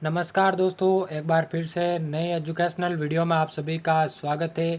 नमस्कार दोस्तों, एक बार फिर से नए एजुकेशनल वीडियो में आप सभी का स्वागत है।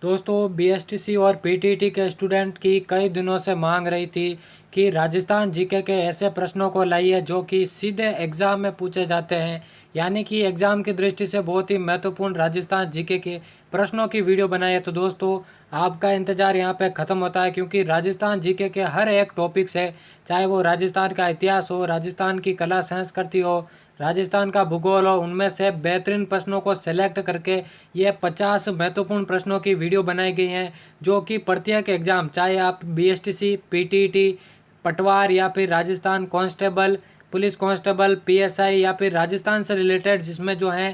दोस्तों, बीएसटीसी और पीटीटी के स्टूडेंट की कई दिनों से मांग रही थी कि राजस्थान जीके के ऐसे प्रश्नों को लाइए जो कि सीधे एग्ज़ाम में पूछे जाते हैं, यानी कि एग्ज़ाम की दृष्टि से बहुत ही महत्वपूर्ण राजस्थान जीके के प्रश्नों की वीडियो बनाई है। तो दोस्तों, आपका इंतज़ार यहाँ पे ख़त्म होता है, क्योंकि राजस्थान जीके के हर एक टॉपिक से, चाहे वो राजस्थान का इतिहास हो, राजस्थान की कला संस्कृति हो, राजस्थान का भूगोल हो, उनमें से बेहतरीन प्रश्नों को सेलेक्ट करके ये 50 महत्वपूर्ण प्रश्नों की वीडियो बनाई गई हैं, जो कि प्रत्येक एग्जाम, चाहे आप बीएसटीसी, पीटीटी, पटवार या फिर Rajasthan constable, police constable, PSI या फिर राजस्थान से रिलेटेड जिसमें जो है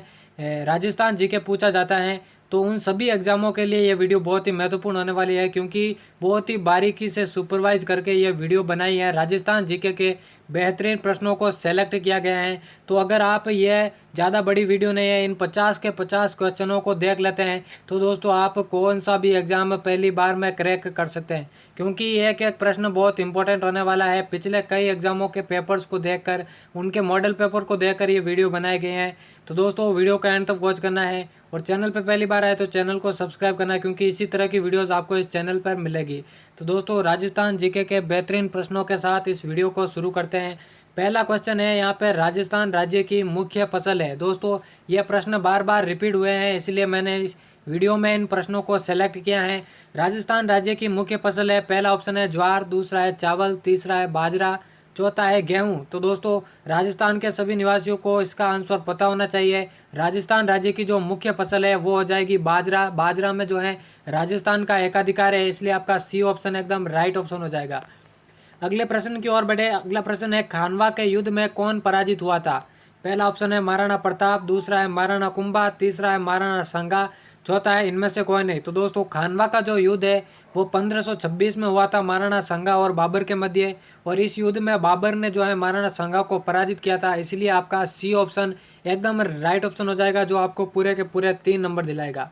राजस्थान जीके पूछा जाता है, तो उन सभी एग्ज़ामों के लिए ये वीडियो बहुत ही महत्वपूर्ण होने वाली है, क्योंकि बहुत ही बारीकी से सुपरवाइज करके ये वीडियो बनाई है। राजस्थान जीके के बेहतरीन प्रश्नों को सेलेक्ट किया गया है। तो अगर आप ये ज़्यादा बड़ी वीडियो नहीं है, इन 50 के 50 क्वेश्चनों को देख लेते हैं, तो दोस्तों आप कौन सा भी एग्ज़ाम पहली बार में क्रैक कर सकते हैं, क्योंकि एक एक प्रश्न बहुत इंपॉर्टेंट होने वाला है। पिछले कई एग्ज़ामों के पेपर्स को देखकर, उनके मॉडल पेपर को देखकर ये वीडियो बनाए गए हैं। तो दोस्तों, वीडियो का एंड तक वॉच करना है, और चैनल पर पहली बार आए तो चैनल को सब्सक्राइब करना है, क्योंकि इसी तरह की वीडियोस आपको इस चैनल पर मिलेगी। तो दोस्तों, राजस्थान जीके के बेहतरीन प्रश्नों के साथ इस वीडियो को शुरू करते हैं। पहला क्वेश्चन है यहाँ पे, राजस्थान राज्य की मुख्य फसल है। दोस्तों, ये प्रश्न बार बार रिपीट हुए हैं, इसलिए मैंने इस वीडियो में इन प्रश्नों को सेलेक्ट किया है। राजस्थान राज्य की मुख्य फसल है, पहला ऑप्शन है ज्वार, दूसरा है चावल, तीसरा है बाजरा, चौथा है गेहूं। तो दोस्तों, राजस्थान के सभी निवासियों को इसका आंसर पता होना चाहिए। राजस्थान राज्य की जो मुख्य फसल है वो हो जाएगी बाजरा। बाजरा में जो है राजस्थान का एकाधिकार है, इसलिए आपका सी ऑप्शन एकदम राइट ऑप्शन हो जाएगा। अगले प्रश्न की ओर बढ़े। अगला प्रश्न है, खानवा के युद्ध में कौन पराजित हुआ था। पहला ऑप्शन है महाराणा प्रताप, दूसरा है महाराणा कुंभा, तीसरा है महाराणा सांगा, चौथा है इनमें से कोई नहीं। तो दोस्तों, खानवा का जो युद्ध है वो 1526 में हुआ था महाराणा सांगा और बाबर के मध्य, और इस युद्ध में बाबर ने जो है महाराणा सांगा को पराजित किया था, इसलिए आपका सी ऑप्शन एकदम राइट ऑप्शन हो जाएगा, जो आपको पूरे के पूरे 3 नंबर दिलाएगा।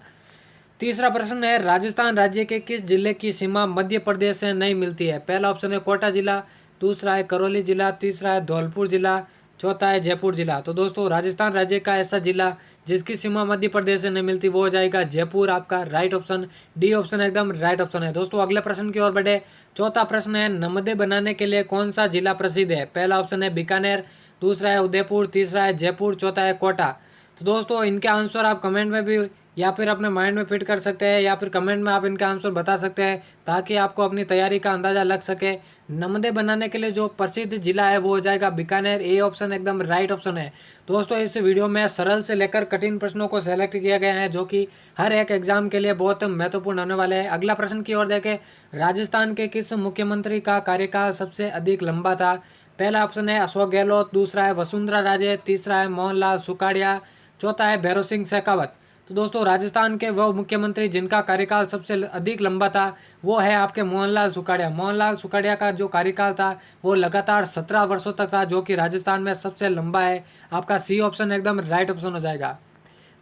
तीसरा प्रश्न है, राजस्थान राज्य के किस जिले की सीमा मध्य प्रदेश से नहीं मिलती है। पहला ऑप्शन है कोटा जिला, दूसरा है करौली जिला, तीसरा है धौलपुर जिला, चौथा है जयपुर जिला। तो दोस्तों, राजस्थान राज्य का ऐसा जिला जिसकी सीमा मध्य प्रदेश से नहीं मिलती वो हो जाएगा जयपुर, आपका राइट ऑप्शन। डी ऑप्शन एकदम राइट ऑप्शन है। दोस्तों, अगले प्रश्न की ओर बढ़े। चौथा प्रश्न है, नमदे बनाने के लिए कौन सा जिला प्रसिद्ध है। पहला ऑप्शन है बीकानेर, दूसरा है उदयपुर, तीसरा है जयपुर, चौथा है कोटा। तो दोस्तों, इनके आंसर आप कमेंट में भी या फिर अपने माइंड में फिट कर सकते हैं, या फिर कमेंट में आप इनका आंसर बता सकते हैं, ताकि आपको अपनी तैयारी का अंदाज़ा लग सके। नमदे बनाने के लिए जो प्रसिद्ध जिला है वो हो जाएगा बीकानेर। ए ऑप्शन एकदम राइट ऑप्शन है। दोस्तों, इस वीडियो में सरल से लेकर कठिन प्रश्नों को सेलेक्ट किया गया है, जो कि हर एक एग्जाम के लिए बहुत महत्वपूर्ण होने वाले हैं। अगला प्रश्न की ओर देखें। राजस्थान के किस मुख्यमंत्री का कार्यकाल सबसे अधिक लंबा था। पहला ऑप्शन है अशोक गहलोत, दूसरा है वसुंधरा राजे, तीसरा है मोहनलाल सुखाड़िया, चौथा है भैरव सिंह शेखावत। तो दोस्तों, राजस्थान के वो मुख्यमंत्री जिनका कार्यकाल सबसे अधिक लंबा था वो है आपके मोहनलाल सुखाड़िया। मोहनलाल सुखाड़िया का जो कार्यकाल था वो लगातार 17 वर्षों तक था, जो कि राजस्थान में सबसे लंबा है। आपका सी ऑप्शन एकदम राइट ऑप्शन हो जाएगा।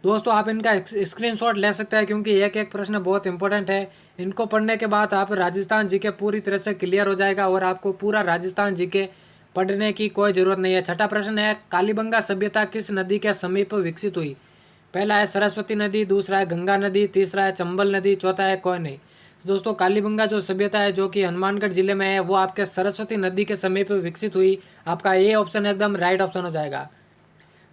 दोस्तों, आप इनका स्क्रीनशॉट ले सकते हैं, क्योंकि एक एक प्रश्न बहुत इंपॉर्टेंट है। इनको पढ़ने के बाद आप राजस्थान जीके पूरी तरह से क्लियर हो जाएगा, और आपको पूरा राजस्थान जीके पढ़ने की कोई ज़रूरत नहीं है। छठा प्रश्न है, कालीबंगा सभ्यता किस नदी के समीप विकसित हुई। पहला है सरस्वती नदी, दूसरा है गंगा नदी, तीसरा है चंबल नदी, चौथा है कोई नहीं। तो दोस्तों, कालीबंगा जो सभ्यता है जो कि हनुमानगढ़ जिले में है, वो आपके सरस्वती नदी के समीप विकसित हुई। आपका ये ऑप्शन एकदम राइट ऑप्शन हो जाएगा।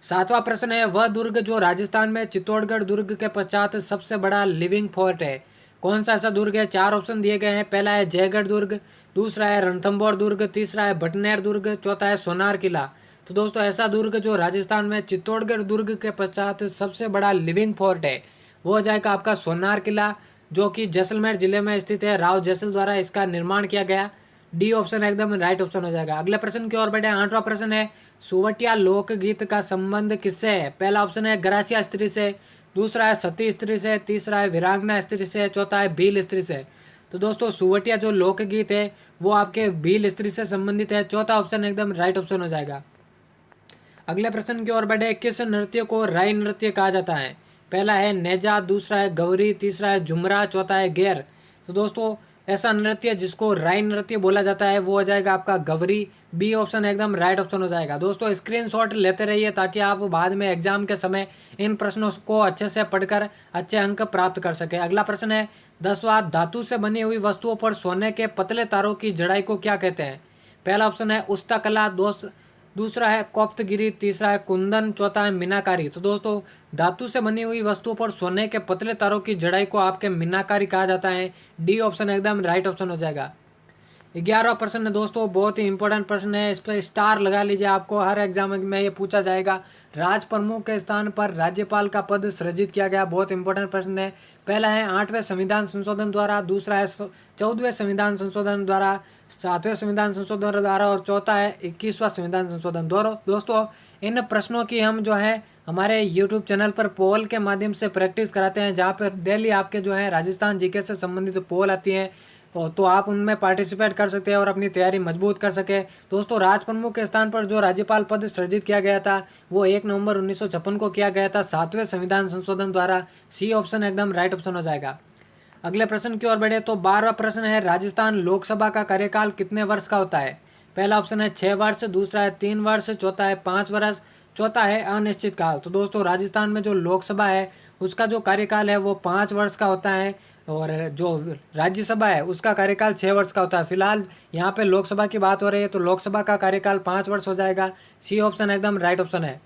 सातवां प्रश्न है, वह दुर्ग जो राजस्थान में चित्तौड़गढ़ दुर्ग के पश्चात सबसे बड़ा लिविंग फोर्ट है। कौन सा ऐसा दुर्ग है। 4 ऑप्शन दिए गए हैं। पहला है जयगढ़ दुर्ग, दूसरा है रणथंभौर दुर्ग, तीसरा है भटनेर दुर्ग, चौथा है सोनार किला। तो दोस्तों, ऐसा दुर्ग जो राजस्थान में चित्तौड़गढ़ दुर्ग के पश्चात सबसे बड़ा लिविंग फोर्ट है वो हो जाएगा आपका सोनार किला, जो कि जैसलमेर जिले में स्थित है। राव जैसल द्वारा इसका निर्माण किया गया। डी ऑप्शन एकदम राइट ऑप्शन हो जाएगा। अगले प्रश्न की ओर बढ़े। 8वां प्रश्न है, सुवटिया लोकगीत का संबंध किससे है। पहला ऑप्शन है गरासिया स्त्री से, दूसरा है सती स्त्री से, तीसरा है वीरांगना स्त्री से, चौथा है भील स्त्री से। तो दोस्तों, सुवटिया जो लोकगीत है वो आपके भील स्त्री से संबंधित है। चौथा ऑप्शन एकदम राइट ऑप्शन हो जाएगा। अगले प्रश्न की ओर बढ़े। किस नृत्य को राई नृत्य कहा जाता है। पहला है नेजा, दूसरा है गौरी, तीसरा है झुमरा, चौथा है गेर। तो दोस्तों, ऐसा नृत्य जिसको राई नृत्य बोला जाता है वो हो जाएगा आपका गवरी। बी ऑप्शन एकदम राइट ऑप्शन हो जाएगा। दोस्तों स्क्रीनशॉट लेते रहिए ताकि आप बाद में एग्जाम के समय इन प्रश्नों को अच्छे से पढ़कर अच्छे अंक प्राप्त कर सके। अगला प्रश्न है 10वां, धातु से बनी हुई वस्तुओं पर सोने के पतले तारों की जड़ाई को क्या कहते हैं? पहला ऑप्शन है उस्तकला, दूसरा है कोप्तगिरी, तीसरा है कुंदन, चौथा है मीनाकारी। तो दोस्तों धातु से बनी हुई वस्तुओं पर सोने के पतले तारों की जड़ाई को आपके मीनाकारी कहा जाता है। डी ऑप्शन एकदम राइट ऑप्शन हो जाएगा। 11वां प्रश्न है दोस्तों, बहुत ही इंपॉर्टेंट प्रश्न है, इस पर स्टार लगा लीजिए, आपको हर एग्जाम में ये पूछा जाएगा। राज प्रमुख के स्थान पर राज्यपाल का पद सृजित किया गया, बहुत इंपॉर्टेंट प्रश्न है। पहला है 8वें संविधान संशोधन द्वारा, दूसरा है 14वें संविधान संशोधन द्वारा, 7वें संविधान संशोधन द्वारा और चौथा है 21वां संविधान संशोधन द्वारा। दोस्तों इन प्रश्नों की हम जो है हमारे यूट्यूब चैनल पर पोल के माध्यम से प्रैक्टिस कराते हैं, जहाँ पर डेली आपके जो है राजस्थान जीके से संबंधित पोल आती हैं, तो आप उनमें पार्टिसिपेट कर सकते हैं और अपनी तैयारी मजबूत कर सके। दोस्तों राज प्रमुख के स्थान पर जो राज्यपाल पद सृजित किया गया था वो 1 नवंबर 1956 को किया गया था 7वें संविधान संशोधन द्वारा। सी ऑप्शन एकदम राइट ऑप्शन हो जाएगा। अगले प्रश्न की ओर बढ़े तो 12वां प्रश्न है, राजस्थान लोकसभा का कार्यकाल कितने वर्ष का होता है? पहला ऑप्शन है 6 वर्ष, दूसरा है 3 वर्ष, चौथा है 5 वर्ष, चौथा है अनिश्चित काल। तो दोस्तों राजस्थान में जो लोकसभा है उसका जो कार्यकाल है वो 5 वर्ष का होता है और जो राज्यसभा है उसका कार्यकाल 6 वर्ष का होता है। फिलहाल यहाँ पे लोकसभा की बात हो रही है तो लोकसभा का कार्यकाल 5 वर्ष हो जाएगा। सी ऑप्शन एकदम राइट ऑप्शन है।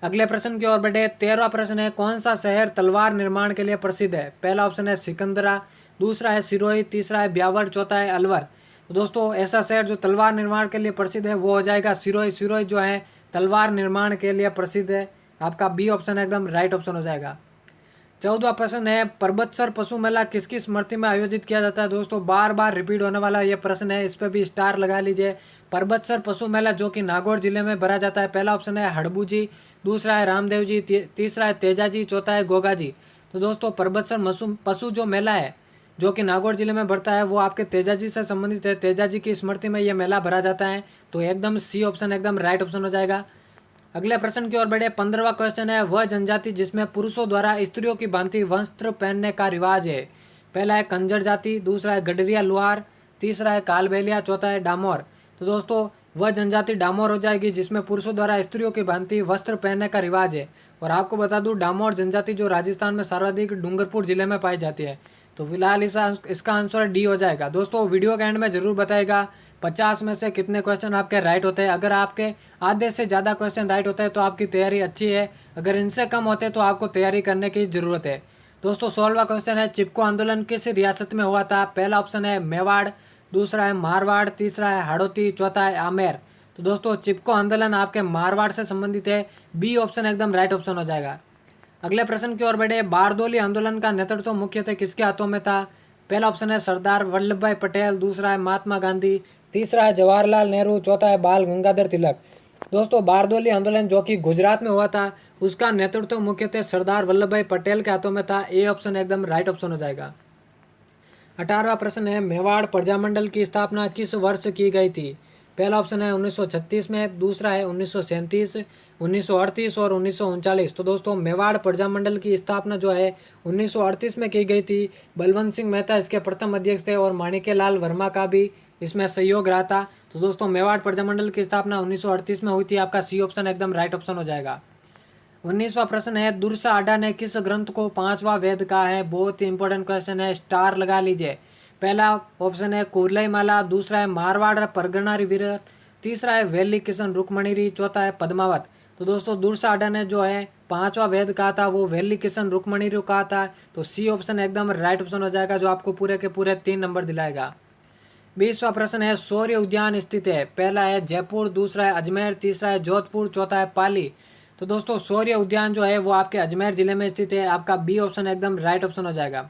अगले प्रश्न की ओर बढ़े, 13वां प्रश्न है, कौन सा शहर तलवार निर्माण के लिए प्रसिद्ध है? पहला ऑप्शन है सिकंदरा, दूसरा है सिरोही, तीसरा है ब्यावर, चौथा है अलवर। तो दोस्तों ऐसा शहर जो तलवार निर्माण के लिए प्रसिद्ध है वो हो जाएगा सिरोही। सिरोही जो है तलवार निर्माण के लिए प्रसिद्ध है। आपका बी ऑप्शन एकदम राइट ऑप्शन हो जाएगा। 14वां प्रश्न है, परबतसर पशु मेला किसकी स्मृति में आयोजित किया जाता है? दोस्तों बार बार रिपीट होने वाला ये प्रश्न है, इस पर भी स्टार लगा लीजिए। परबतसर पशु मेला जो कि नागौर जिले में भरा जाता है। पहला ऑप्शन है हड़बू जी, दूसरा है रामदेव जी, तीसरा है तेजा जी, चौथा है गोगा जी। तो दोस्तों परबतसर पशु जो मेला है जो कि नागौर जिले में बढ़ता है वो आपके तेजा जी से संबंधित है। तेजा जी की स्मृति में ये मेला भरा जाता है। तो एकदम सी ऑप्शन एकदम राइट ऑप्शन हो जाएगा। अगले प्रश्न की ओर बढ़े, 15वां क्वेश्चन है, वह जनजाति जिसमें पुरुषों द्वारा स्त्रियों की भांति वस्त्र पहनने का रिवाज है। पहला है कंजर जाति, दूसरा है गडरिया लुहार, तीसरा है कालबेलिया, चौथा है डामोर। तो दोस्तों वह जनजाति डामोर हो जाएगी जिसमें पुरुषों द्वारा स्त्रियों की भांति वस्त्र पहनने का रिवाज है। और आपको बता दूं डामोर जनजाति जो राजस्थान में सर्वाधिक डूंगरपुर जिले में पाई जाती है। तो फिलहाल इसका आंसर डी हो जाएगा। दोस्तों वीडियो के एंड में जरूर बताएगा 50 में से कितने क्वेश्चन आपके राइट होते हैं। अगर आपके आधे से ज़्यादा क्वेश्चन राइट होते हैं तो आपकी तैयारी अच्छी है, अगर इनसे कम होते हैं तो आपको तैयारी करने की ज़रूरत है। दोस्तों 16वां क्वेश्चन है, चिपको आंदोलन किस रियासत में हुआ था? पहला ऑप्शन है मेवाड़, दूसरा है मारवाड़, तीसरा है हाड़ौती, चौथा है आमेर। तो दोस्तों चिपको आंदोलन आपके मारवाड़ से संबंधित है। बी ऑप्शन एकदम राइट ऑप्शन हो जाएगा। अगले प्रश्न की ओर बढ़े, बारदोली आंदोलन का नेतृत्व मुख्यतः किसके हाथों में था? पहला ऑप्शन है सरदार वल्लभ भाई पटेल, दूसरा है महात्मा गांधी, तीसरा है जवाहरलाल नेहरू, चौथा है बाल गंगाधर तिलक। दोस्तों बारदोली आंदोलन जो कि गुजरात में हुआ था उसका नेतृत्व मुख्यतः सरदार वल्लभ भाई पटेल के हाथों में था। ए ऑप्शन एकदम राइट ऑप्शन हो जाएगा। 18वां प्रश्न है, मेवाड़ प्रजामंडल की स्थापना किस वर्ष की गई थी? पहला ऑप्शन है 1936 में, दूसरा है 1937, 1938 और 1939। तो दोस्तों मेवाड़ प्रजामंडल की स्थापना जो है 1938 में की गई थी। बलवंत सिंह मेहता इसके प्रथम अध्यक्ष थे और माणिक्यलाल वर्मा का भी इसमें सहयोग रहा था। तो दोस्तों मेवाड़ प्रजामंडल की स्थापना 1938 में हुई थी। आपका सी ऑप्शन एकदम राइट ऑप्शन हो जाएगा। 19वां प्रश्न है, दुर्सा आडा ने किस ग्रंथ को 5वां वेद कहा है? बहुत ही इंपॉर्टेंट क्वेश्चन है, स्टार लगा लीजिए। पहला ऑप्शन है कुरलई माला, दूसरा है मारवाड़ परगना विरत, तीसरा है वैली किशन रुक्मणीरी, चौथा है पद्मावत। तो दोस्तों दुर्सा आडा ने जो है 5वां वेद कहा था वो वैली किशन रुक्मणीरी कहा था। तो सी ऑप्शन एकदम राइट ऑप्शन हो जाएगा जो आपको पूरे के पूरे 3 नंबर दिलाएगा। 20वां प्रश्न है, शौर्य उद्यान स्थित है? पहला है जयपुर, दूसरा है अजमेर, तीसरा है जोधपुर, चौथा है पाली। तो दोस्तों शौर्य उद्यान जो है वो आपके अजमेर जिले में स्थित है। आपका बी ऑप्शन एकदम राइट ऑप्शन हो जाएगा।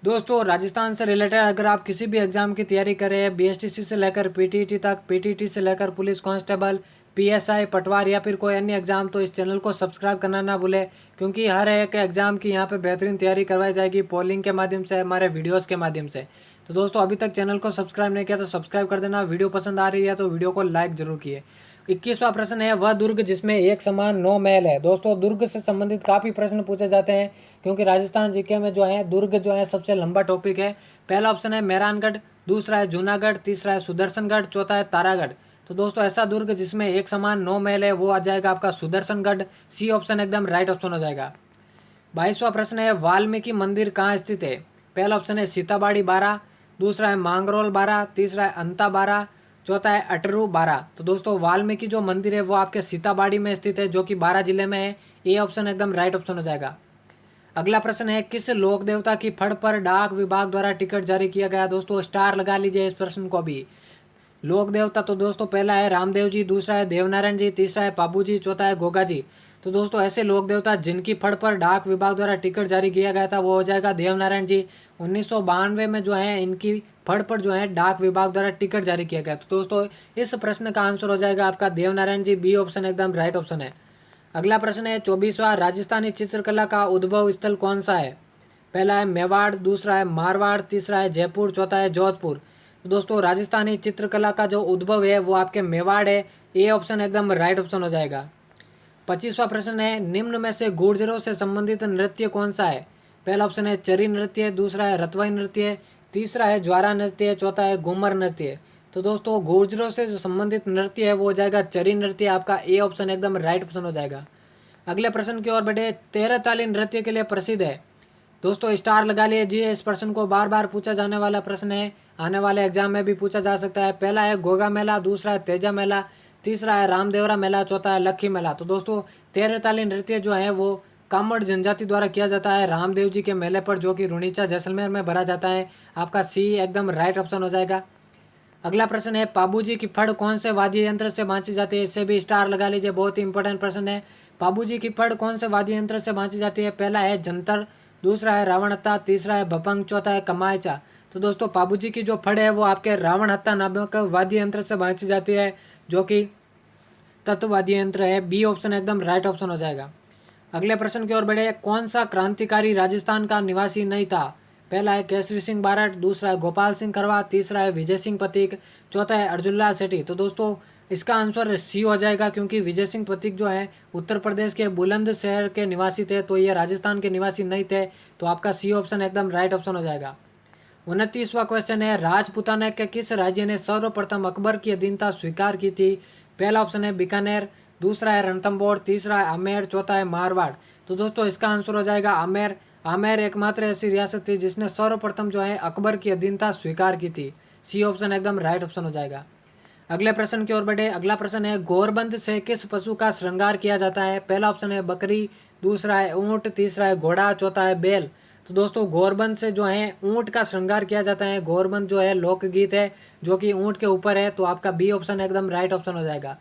दोस्तों राजस्थान से रिलेटेड अगर आप किसी भी एग्जाम की तैयारी कर रहे हैं, बीएसटीसी से लेकर पीटीटी तक, पीटीटी से लेकर पुलिस कांस्टेबल, पीएसआई, पटवार या फिर कोई अन्य एग्जाम, तो इस चैनल को सब्सक्राइब करना ना भूले, क्योंकि हर एक एग्जाम की यहाँ पे बेहतरीन तैयारी करवाई जाएगी पोलिंग के माध्यम से, हमारे वीडियोस के माध्यम से। तो दोस्तों अभी तक चैनल को सब्सक्राइब नहीं किया तो सब्सक्राइब कर देना। वीडियो पसंद आ रही है तो वीडियो को लाइक जरूर किए। 21वां प्रश्न है, वह दुर्ग जिसमें एक समान 9 महल है। दोस्तों दुर्ग से संबंधित काफ़ी प्रश्न पूछे जाते हैं, क्योंकि राजस्थान जीके में जो है दुर्ग जो है सबसे लंबा टॉपिक है। पहला ऑप्शन है मेहरानगढ़, दूसरा है जूनागढ़, तीसरा है सुदर्शनगढ़, चौथा है तारागढ़। तो दोस्तों ऐसा दुर्ग जिसमें एक समान 9 महल है वो आ जाएगा आपका सुदर्शनगढ़। सी ऑप्शन एकदम राइट ऑप्शन हो जाएगा। 22वां प्रश्न है, वाल्मीकि मंदिर कहाँ स्थित है। पहला ऑप्शन है सीताबाड़ी 12, दूसरा है मांगरोल 12, तीसरा है अंता 12, चौथा है अटरू 12। तो दोस्तों वाल्मीकि जो मंदिर है वो आपके सीताबाड़ी में स्थित है, जो कि 12 जिले में है। ये ऑप्शन एकदम राइट ऑप्शन हो जाएगा। अगला प्रश्न है, किस लोक देवता की फड़ पर डाक विभाग द्वारा टिकट जारी किया गया। दोस्तों स्टार लगा लीजिए इस प्रश्न को भी। लोक देवता तो दोस्तों पहला है रामदेव जी, दूसरा है देवनारायण जी, तीसरा है पाबू जी, चौथा है गोगा जी। तो दोस्तों ऐसे लोक देवता जिनकी फड़ पर डाक विभाग द्वारा टिकट जारी किया गया था वो हो जाएगा देवनारायण जी। 1992 में जो है इनकी फड़ पर जो है डाक विभाग द्वारा टिकट जारी किया गया। तो दोस्तों इस प्रश्न का आंसर हो जाएगा आपका देवनारायण जी। बी ऑप्शन एकदम राइट ऑप्शन है। अगला प्रश्न है 24वां, राजस्थानी चित्रकला का उद्भव स्थल कौन सा है। पहला है मेवाड़, दूसरा है मारवाड़, तीसरा है जयपुर, चौथा है जोधपुर। तो दोस्तों राजस्थानी चित्रकला का जो उद्भव है वो आपके मेवाड़ है। ए ऑप्शन एकदम राइट ऑप्शन हो जाएगा। 25वां प्रश्न है, निम्न में से गुर्जरों से संबंधित नृत्य कौन सा है। पहला ऑप्शन है चरी नृत्य, दूसरा है रतवाई नृत्य, तीसरा है ज्वारा नृत्य, चौथा है घूमर नृत्य। तो दोस्तों गुर्जरों से जो संबंधित नृत्य है वो हो जाएगा चरी नृत्य। आपका ए ऑप्शन एकदम राइट ऑप्शन हो जाएगा। अगले प्रश्न की ओर बढ़े, 13 ताली नृत्य के लिए प्रसिद्ध है। दोस्तों स्टार लगा लीजिए, इस प्रश्न को बार बार पूछा जाने वाला प्रश्न है, आने वाले एग्जाम में भी पूछा जा सकता है। पहला है गोगा मेला, दूसरा है तेजा मेला, तीसरा है रामदेवरा मेला, चौथा है लक्खी मेला। तो दोस्तों 13 ताली नृत्य जो है वो कामड़ जनजाति द्वारा किया जाता है रामदेव जी के मेले पर, जो कि रुणीचा जैसलमेर में भरा जाता है। आपका सी एकदम राइट ऑप्शन हो जाएगा। अगला प्रश्न है, पाबूजी की फड़ कौन से वाद्य यंत्र से बांची जाती है। इससे भी स्टार लगा लीजिए, बहुत ही इंपॉर्टेंट प्रश्न है। पाबूजी की फड़ कौन से वाद्य यंत्र से बांची जाती है। पहला है जंतर, दूसरा है रावण हत्ता, तीसरा है भपंग, चौथा है कमायचा। तो दोस्तों पाबूजी की जो फड़ है वो आपके रावण हत्ता नामक वाद्य यंत्र से बांची जाती है, जो कि तत्व वाद्य यंत्र है। बी ऑप्शन एकदम राइट ऑप्शन हो जाएगा। अगले प्रश्न की ओर बढ़े, कौन सा क्रांतिकारी राजस्थान का निवासी नहीं था। पहला है केसरी सिंह बारठ, दूसरा है गोपाल सिंह करवा, तीसरा है विजय सिंह पथिक, चौथा है अर्जुनलाल सेठी। तो दोस्तों इसका आंसर सी हो जाएगा, क्योंकि विजय सिंह पथिक जो है उत्तर प्रदेश के बुलंदशहर के निवासी थे, तो ये राजस्थान के निवासी नहीं थे। तो आपका सी ऑप्शन एकदम राइट ऑप्शन हो जाएगा। 29वां क्वेश्चन है, राजपूताना के किस राज्य ने सर्वप्रथम अकबर की अधीनता स्वीकार की थी। पहला ऑप्शन है बीकानेर, दूसरा है रणथंभौर, तीसरा है आमेर, चौथा है मारवाड़। तो दोस्तों इसका आंसर हो जाएगा आमेर। आमेर एकमात्र ऐसी रियासत थी जिसने सर्वप्रथम जो है अकबर की अधीनता स्वीकार की थी। सी ऑप्शन एकदम राइट ऑप्शन हो जाएगा। अगले प्रश्न की ओर बढ़े। अगला प्रश्न है, गोरबंद से किस पशु का श्रृंगार किया जाता है। पहला ऑप्शन है बकरी, दूसरा है ऊंट, तीसरा है घोड़ा, चौथा है बैल। तो दोस्तों गोरबंद से जो है ऊंट का श्रृंगार किया जाता है। गोरबंद जो है लोकगीत है जो कि ऊंट के ऊपर है। तो आपका बी ऑप्शन एकदम राइट ऑप्शन हो जाएगा।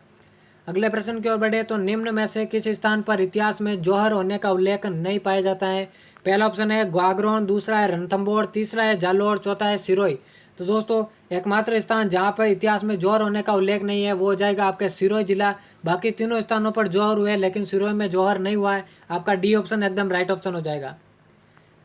अगले प्रश्न की ओर बढ़े, तो निम्न में से किस स्थान पर इतिहास में जौहर होने का उल्लेख नहीं पाया जाता है। पहला ऑप्शन है ग्वाग्रोन, दूसरा है रणथंभौर, तीसरा है जालोर, चौथा है सिरोही। तो दोस्तों एकमात्र स्थान जहाँ पर इतिहास में जौहर होने का उल्लेख नहीं है वो हो जाएगा आपके सिरोही जिला। बाकी तीनों स्थानों पर जौहर हुए, लेकिन सिरोही में जौहर नहीं हुआ है। आपका डी ऑप्शन एकदम राइट ऑप्शन हो जाएगा।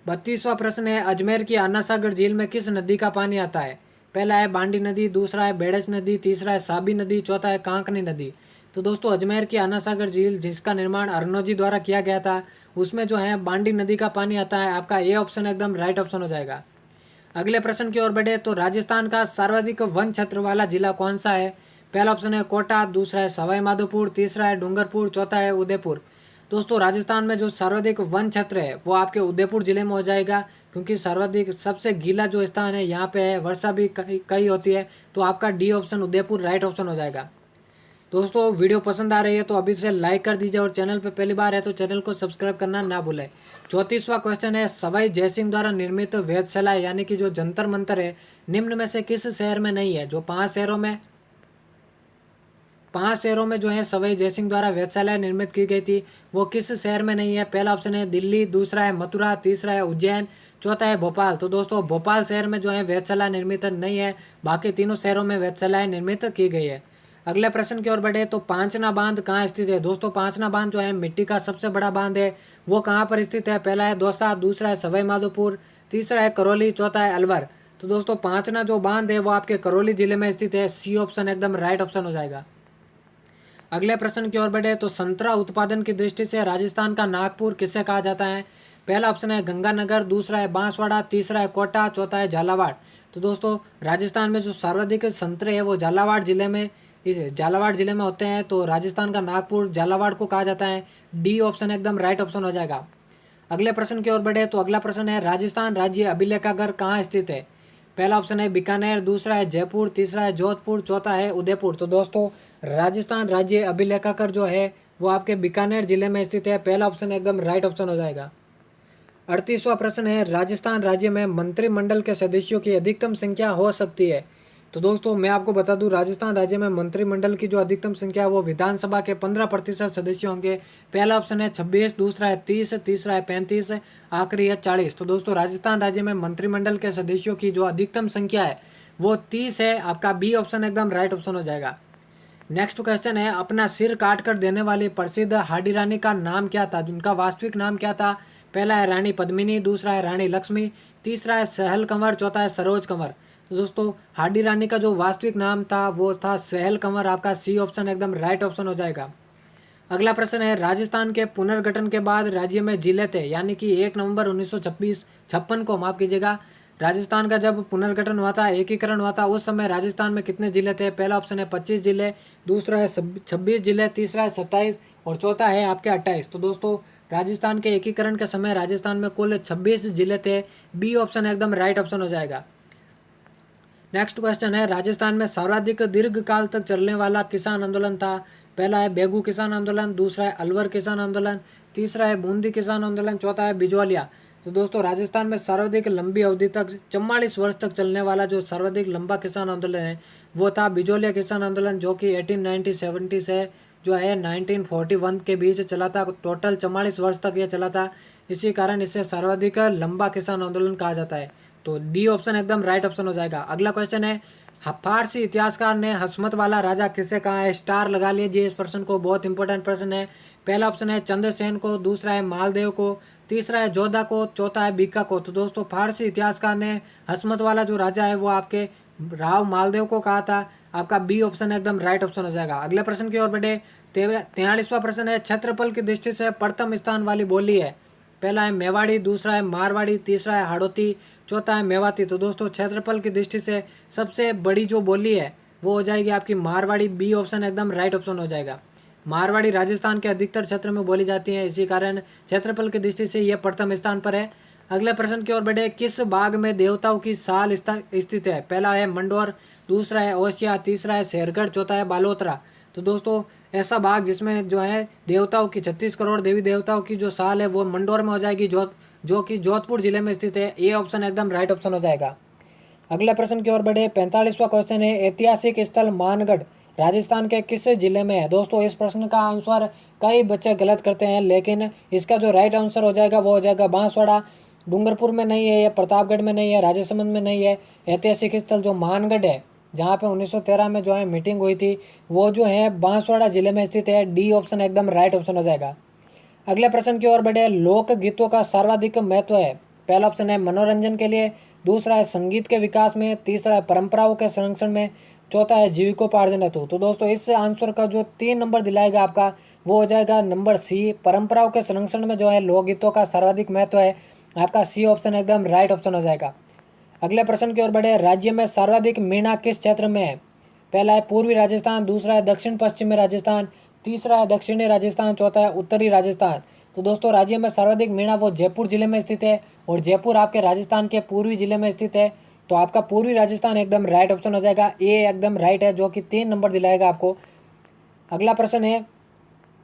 32वां प्रश्न है, अजमेर की अन्ना सागर झील में किस नदी का पानी आता है। पहला है बांडी नदी, दूसरा है बेड़च नदी, तीसरा है साबी नदी, चौथा है कांकनी नदी। तो दोस्तों अजमेर की अन्ना सागर झील जिसका निर्माण अरनोजी द्वारा किया गया था, उसमें जो है बांडी नदी का पानी आता है। आपका ए ऑप्शन एकदम राइट ऑप्शन हो जाएगा। अगले प्रश्न की ओर बढ़े, तो राजस्थान का सर्वाधिक वन क्षेत्र वाला जिला कौन सा है। पहला ऑप्शन है कोटा, दूसरा है सवाई माधोपुर, तीसरा है डूंगरपुर, चौथा है उदयपुर। दोस्तों राजस्थान में जो सर्वाधिक वन क्षेत्र है वो आपके उदयपुर जिले में हो जाएगा, क्योंकि सर्वाधिक सबसे गीला जो स्थान है यहाँ पे है, वर्षा भी कई होती है। तो आपका D option Udaipur right option हो जाएगा। दोस्तों वीडियो पसंद आ रही है तो अभी से लाइक कर दीजिए, और चैनल पे पहली बार है तो चैनल को सब्सक्राइब करना ना भूलें। 34वां क्वेश्चन है, सवाई जयसिंह द्वारा निर्मित वेधशाला यानी कि जो जंतर मंतर है निम्न में से किस शहर में नहीं है। जो 5 शहरों में जो है सवाई जयसिंह द्वारा वेधशाला निर्मित की गई थी वो किस शहर में नहीं है। पहला ऑप्शन है दिल्ली, दूसरा है मथुरा, तीसरा है उज्जैन, चौथा है भोपाल। तो दोस्तों भोपाल शहर में जो है वेधशाला निर्मित नहीं है, बाकी तीनों शहरों में वेधशालाएं निर्मित की गई है। अगले प्रश्न की ओर बढ़े, तो पांचना बांध कहाँ स्थित है। दोस्तों पांचना बांध जो है मिट्टी का सबसे बड़ा बांध है, वो कहाँ पर स्थित है। पहला है दौसा, दूसरा है सवाई माधोपुर, तीसरा है करौली, चौथा है अलवर। तो दोस्तों पांचना जो बांध है वो आपके करौली जिले में स्थित है। सी ऑप्शन एकदम राइट ऑप्शन हो जाएगा। अगले प्रश्न की ओर बढ़े तो संतरा उत्पादन की दृष्टि से राजस्थान का नागपुर किसे कहा जाता है? पहला ऑप्शन है गंगानगर, दूसरा है बांसवाड़ा, तीसरा है कोटा, चौथा है झालावाड़। तो दोस्तों राजस्थान में जो सर्वाधिक संतरे है वो झालावाड़ जिले में होते हैं। तो राजस्थान का नागपुर झालावाड़ को कहा जाता है। डी ऑप्शन एकदम राइट ऑप्शन हो जाएगा। अगले प्रश्न की ओर बढ़े तो अगला प्रश्न है राजस्थान राज्य अभिलेखागार कहाँ स्थित है? पहला ऑप्शन है बीकानेर, दूसरा है जयपुर, तीसरा है जोधपुर, चौथा है उदयपुर। तो दोस्तों राजस्थान राज्य अभिलेखागार जो है वो आपके बीकानेर जिले में स्थित है। पहला ऑप्शन एकदम राइट ऑप्शन हो जाएगा। 38वां प्रश्न है राजस्थान राज्य में मंत्रिमंडल के सदस्यों की अधिकतम संख्या हो सकती है? तो दोस्तों मैं आपको बता दूं राजस्थान राज्य में मंत्रिमंडल की जो अधिकतम संख्या है वो विधानसभा के 15% सदस्य होंगे। पहला ऑप्शन है 26, दूसरा है 30, तीसरा है 35, आखिरी है 40। तो दोस्तों राजस्थान राज्य में मंत्रिमंडल के सदस्यों की जो अधिकतम संख्या है वो 30 है। आपका बी ऑप्शन एकदम राइट ऑप्शन हो जाएगा। नेक्स्ट क्वेश्चन है अपना सिर काट कर देने वाली प्रसिद्ध हाडी रानी का नाम क्या था? जिनका वास्तविक नाम क्या था? पहला है रानी पद्मिनी, दूसरा है रानी लक्ष्मी, तीसरा है सहल कंवर, चौथा है सरोज कंवर। तो दोस्तों हाडी रानी का जो वास्तविक नाम था वो था सहल कंवर। आपका सी ऑप्शन एकदम राइट ऑप्शन हो जाएगा। अगला प्रश्न है राजस्थान के पुनर्गठन के बाद राज्य में जिले थे, यानी कि 1 नवंबर 1956 को माफ कीजिएगा, राजस्थान का जब पुनर्गठन हुआ था, एकीकरण हुआ था, उस समय राजस्थान में कितने जिले थे? पहला ऑप्शन है 25 जिले, दूसरा है 26 जिले, तीसरा है 27 और चौथा है आपके 28। तो दोस्तों राजस्थान के एकीकरण के समय राजस्थान में कुल 26 जिले थे। बी ऑप्शन एकदम राइट ऑप्शन हो जाएगा। नेक्स्ट क्वेश्चन है राजस्थान में सर्वाधिक दीर्घकाल तक चलने वाला किसान आंदोलन था। पहला है बेगू किसान आंदोलन, दूसरा है अलवर किसान आंदोलन, तीसरा है बूंदी किसान आंदोलन, चौथा है बिजौलिया। तो दोस्तों राजस्थान में सर्वाधिक लंबी अवधि तक 44 वर्ष तक चलने वाला जो सर्वाधिक लंबा किसान आंदोलन है वो था बिजौलिया किसान आंदोलन, जो कि 1890-70 से जो है 1941 के बीच चला था। टोटल 44 वर्ष तक ये चला था, इसी कारण इसे सर्वाधिक लंबा किसान आंदोलन कहा जाता है। तो डी ऑप्शन एकदम राइट ऑप्शन हो जाएगा। अगला क्वेश्चन है फारसी इतिहासकार ने हसमत वाला राजा किसे कहा है? स्टार लगा लीजिए इस प्रश्न को, बहुत इंपॉर्टेंट प्रश्न है। पहला ऑप्शन है चंद्रसेन को, दूसरा है मालदेव को, तीसरा है जोधा को, चौथा है बीका को। तो दोस्तों फारसी इतिहासकार ने हसमत वाला जो राजा है वो आपके राव मालदेव को कहा था। आपका बी ऑप्शन एकदम राइट ऑप्शन हो जाएगा। अगले प्रश्न की ओर बढ़े। 43वां प्रश्न है क्षेत्रफल की दृष्टि से प्रथम स्थान वाली बोली है। पहला है मेवाड़ी, दूसरा है मारवाड़ी, तीसरा है हाड़ौती, चौथा है मेवाती। तो दोस्तों क्षेत्रफल की दृष्टि से सबसे बड़ी जो बोली है वो हो जाएगी आपकी मारवाड़ी। बी ऑप्शन एकदम राइट ऑप्शन हो जाएगा। मारवाड़ी राजस्थान के अधिकतर क्षेत्र में बोली जाती है, इसी कारण क्षेत्रफल की दृष्टि से यह प्रथम स्थान पर है। अगले प्रश्न की ओर बढ़े। किस बाग में देवताओं की साल स्थित है? पहला है मंडोर, दूसरा है ओसिया, तीसरा है शेरगढ़, चौथा है बालोतरा। तो दोस्तों ऐसा बाग जिसमें जो है देवताओं की 36 करोड़ देवी देवताओं की जो साल है वो मंडोर में हो जाएगी, जो कि जोधपुर जिले में स्थित है। ये ऑप्शन एकदम राइट ऑप्शन हो जाएगा। अगले प्रश्न की ओर बढ़े। 45वां क्वेश्चन है ऐतिहासिक स्थल मानगढ़ राजस्थान के किस जिले में है? दोस्तों इस प्रश्न का आंसर कई बच्चे गलत करते हैं, लेकिन इसका जो राइट आंसर हो जाएगा वो हो जाएगा बांसवाड़ा। डूंगरपुर में नहीं है, ये प्रतापगढ़ में नहीं है, राजसमंद में नहीं है। ऐतिहासिक स्थल जो मानगढ़ है जहाँ पे 1913 में जो है मीटिंग हुई थी वो जो है बांसवाड़ा जिले में स्थित है। डी ऑप्शन एकदम राइट ऑप्शन हो जाएगा। अगले प्रश्न की ओर बढ़े। लोक गीतों का सर्वाधिक महत्व है। पहला ऑप्शन है मनोरंजन के लिए, दूसरा है संगीत के विकास में, तीसरा है परंपराओं के संरक्षण में, चौथा है जीविकोपार्जन हेतु। तो दोस्तों इस आंसर का जो 3 नंबर दिलाएगा आपका वो हो जाएगा नंबर सी। परंपराओं के संरक्षण में जो है लोकगीतों का सर्वाधिक महत्व है। आपका सी ऑप्शन एकदम राइट ऑप्शन हो जाएगा। अगले प्रश्न की ओर बढ़े। राज्य में सर्वाधिक मीणा किस क्षेत्र में है? पहला है पूर्वी राजस्थान, दूसरा है दक्षिण पश्चिमी राजस्थान, तीसरा है दक्षिणी राजस्थान, चौथा है उत्तरी राजस्थान। तो दोस्तों राज्य में सर्वाधिक मीणा वो जयपुर जिले में स्थित है और जयपुर आपके राजस्थान के पूर्वी जिले में स्थित है। तो आपका पूर्वी राजस्थान एकदम राइट ऑप्शन हो जाएगा। ए एकदम राइट है, जो कि 3 नंबर दिलाएगा आपको। अगला प्रश्न है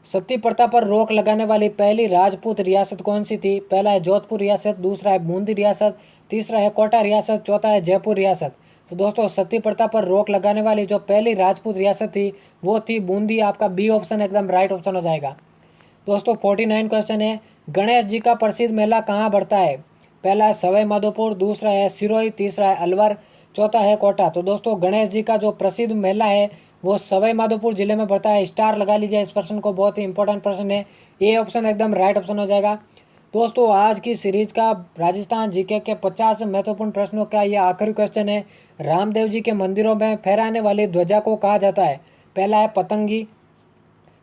सती प्रथा पर रोक लगाने वाली पहली राजपूत रियासत कौन सी थी? पहला है जोधपुर रियासत, दूसरा है बूंदी रियासत, तीसरा है कोटा रियासत, चौथा है जयपुर रियासत। तो दोस्तों सती प्रथा पर रोक लगाने वाली जो पहली राजपूत रियासत थी वो थी बूंदी। आपका बी ऑप्शन एकदम राइट ऑप्शन हो जाएगा। दोस्तों 49 क्वेश्चन है गणेश जी का प्रसिद्ध मेला कहाँ बढ़ता है? पहला है सवाई माधोपुर, दूसरा है सिरोही, तीसरा है अलवर, चौथा है कोटा। तो दोस्तों गणेश जी का जो प्रसिद्ध मेला है वो सवाई माधोपुर जिले में बढ़ता है। स्टार लगा लीजिए इस प्रश्न को, बहुत ही इंपॉर्टेंट प्रश्न है। ये ऑप्शन एकदम राइट ऑप्शन हो जाएगा। दोस्तों आज की सीरीज का राजस्थान जीके के 50 महत्वपूर्ण प्रश्नों का यह आखिरी क्वेश्चन है। रामदेव जी के मंदिरों में फहराने वाली ध्वजा को कहा जाता है? पहला है पतंगी,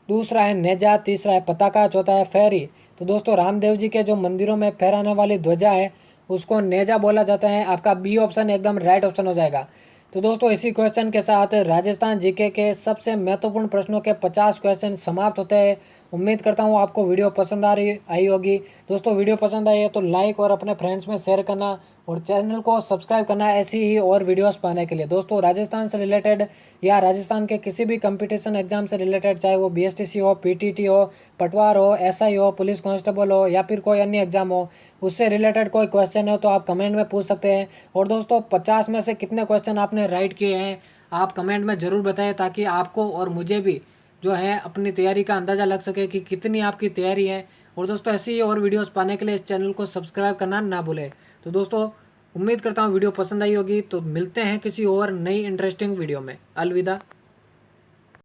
दूसरा है नेजा, तीसरा है पताका, चौथा है फेरी। तो दोस्तों रामदेव जी के जो मंदिरों में फहराने वाली ध्वजा है उसको नेजा बोला जाता है। आपका बी ऑप्शन एकदम राइट ऑप्शन हो जाएगा। तो दोस्तों इसी क्वेश्चन के साथ राजस्थान जीके के सबसे महत्वपूर्ण प्रश्नों के 50 क्वेश्चन समाप्त होते हैं। उम्मीद करता हूँ आपको वीडियो पसंद आई होगी। दोस्तों वीडियो पसंद आई है तो लाइक और अपने फ्रेंड्स में शेयर करना और चैनल को सब्सक्राइब करना ऐसी ही और वीडियोस पाने के लिए। दोस्तों राजस्थान से रिलेटेड या राजस्थान के किसी भी कंपटीशन एग्जाम से रिलेटेड, चाहे वो बीएसटीसी हो, पीटीटी हो, पटवार हो, एसआई हो, पुलिस कांस्टेबल हो या फिर कोई अन्य एग्जाम हो, उससे रिलेटेड कोई क्वेश्चन हो तो आप कमेंट में पूछ सकते हैं। और दोस्तों 50 में से कितने क्वेश्चन आपने राइट किए हैं आप कमेंट में ज़रूर बताएं, ताकि आपको और मुझे भी जो है अपनी तैयारी का अंदाज़ा लग सके कि कितनी आपकी तैयारी है। और दोस्तों ऐसी ही और वीडियोस पाने के लिए इस चैनल को सब्सक्राइब करना ना भूलें। तो दोस्तों उम्मीद करता हूँ वीडियो पसंद आई होगी। तो मिलते हैं किसी और नई इंटरेस्टिंग वीडियो में। अलविदा।